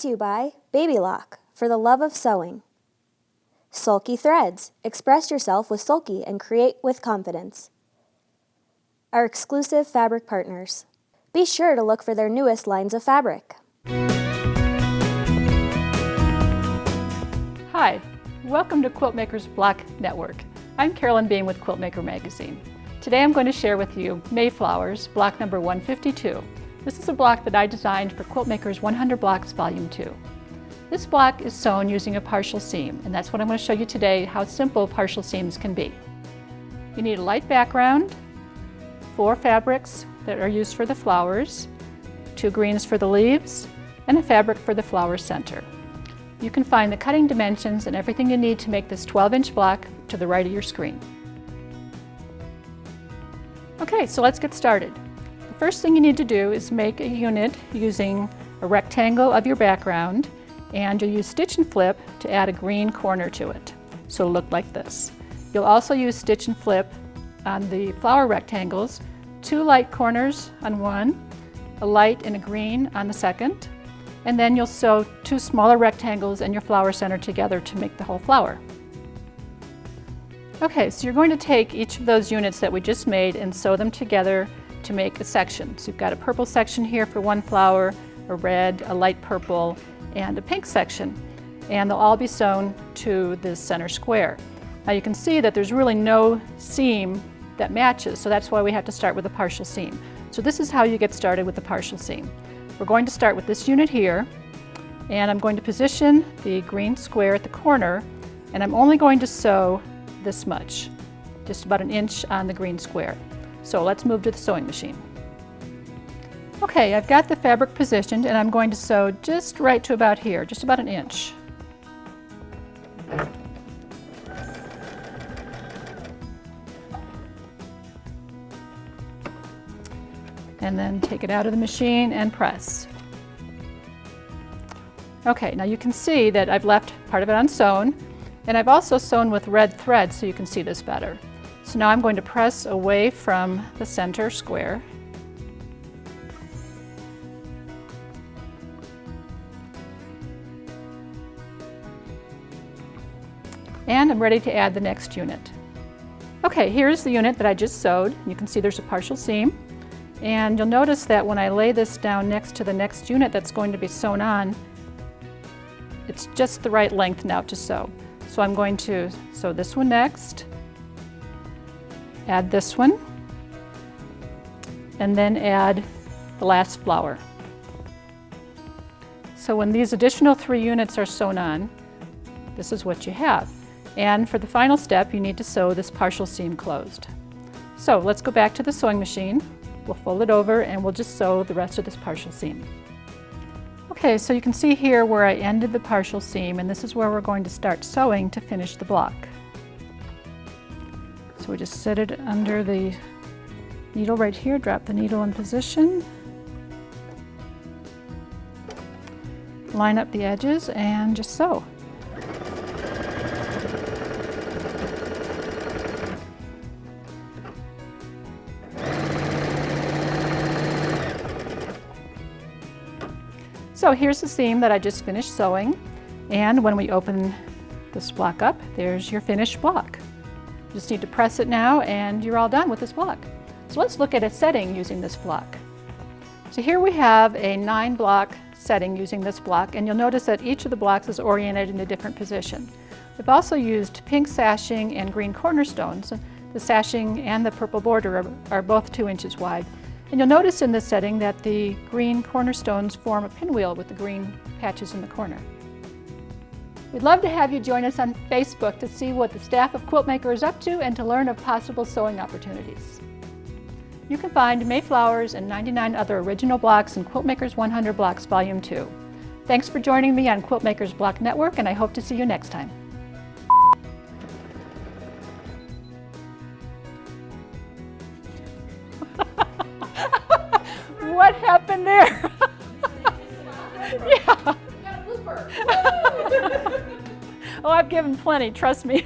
to you by Baby Lock, for the love of sewing. Sulky Threads, express yourself with Sulky and create with confidence. Our exclusive fabric partners. Be sure to look for their newest lines of fabric. Hi, welcome to Quiltmaker's Block Network. I'm Carolyn Beam with Quiltmaker magazine. Today I'm going to share with you Mayflowers, block number 152. This is a block that I designed for Quiltmaker's 100 Blocks Volume 2. This block is sewn using a partial seam, and that's what I'm going to show you today, how simple partial seams can be. You need a light background, 4 fabrics that are used for the flowers, 2 greens for the leaves, and a fabric for the flower center. You can find the cutting dimensions and everything you need to make this 12-inch block to the right of your screen. Okay, so let's get started. The first thing you need to do is make a unit using a rectangle of your background, and you'll use stitch and flip to add a green corner to it. So it'll look like this. You'll also use stitch and flip on the flower rectangles, 2 light corners on one, a light and a green on the second, and then you'll sew 2 smaller rectangles and your flower center together to make the whole flower. Okay, so you're going to take each of those units that we just made and sew them together to make a section. So you've got a purple section here for one flower, a red, a light purple, and a pink section. And they'll all be sewn to this center square. Now you can see that there's really no seam that matches, so that's why we have to start with a partial seam. So this is how you get started with the partial seam. We're going to start with this unit here, and I'm going to position the green square at the corner, and I'm only going to sew this much, just about 1 inch on the green square. So let's move to the sewing machine. Okay, I've got the fabric positioned, and I'm going to sew just right to about here, just about 1 inch. And then take it out of the machine and press. Okay, now you can see that I've left part of it unsewn, and I've also sewn with red thread so you can see this better. So now I'm going to press away from the center square. And I'm ready to add the next unit. Okay, here's the unit that I just sewed. You can see there's a partial seam. And you'll notice that when I lay this down next to the next unit that's going to be sewn on, it's just the right length now to sew. So I'm going to sew this one next, add this one, and then add the last flower. So when these additional 3 units are sewn on, this is what you have. And for the final step, you need to sew this partial seam closed. So let's go back to the sewing machine. We'll fold it over and we'll just sew the rest of this partial seam. Okay, so you can see here where I ended the partial seam, and this is where we're going to start sewing to finish the block. So we just set it under the needle right here, drop the needle in position, line up the edges, and just sew. So here's the seam that I just finished sewing, and when we open this block up, there's your finished block. You just need to press it now and you're all done with this block. So let's look at a setting using this block. So here we have a 9-block setting using this block, and you'll notice that each of the blocks is oriented in a different position. We've also used pink sashing and green cornerstones. The sashing and the purple border are both 2 inches wide. And you'll notice in this setting that the green cornerstones form a pinwheel with the green patches in the corner. We'd love to have you join us on Facebook to see what the staff of Quiltmaker is up to and to learn of possible sewing opportunities. You can find Mayflowers and 99 other original blocks in Quiltmaker's 100 Blocks Volume 2. Thanks for joining me on Quiltmaker's Block Network, and I hope to see you next time. What happened there? Yeah. Oh, I've given plenty, trust me.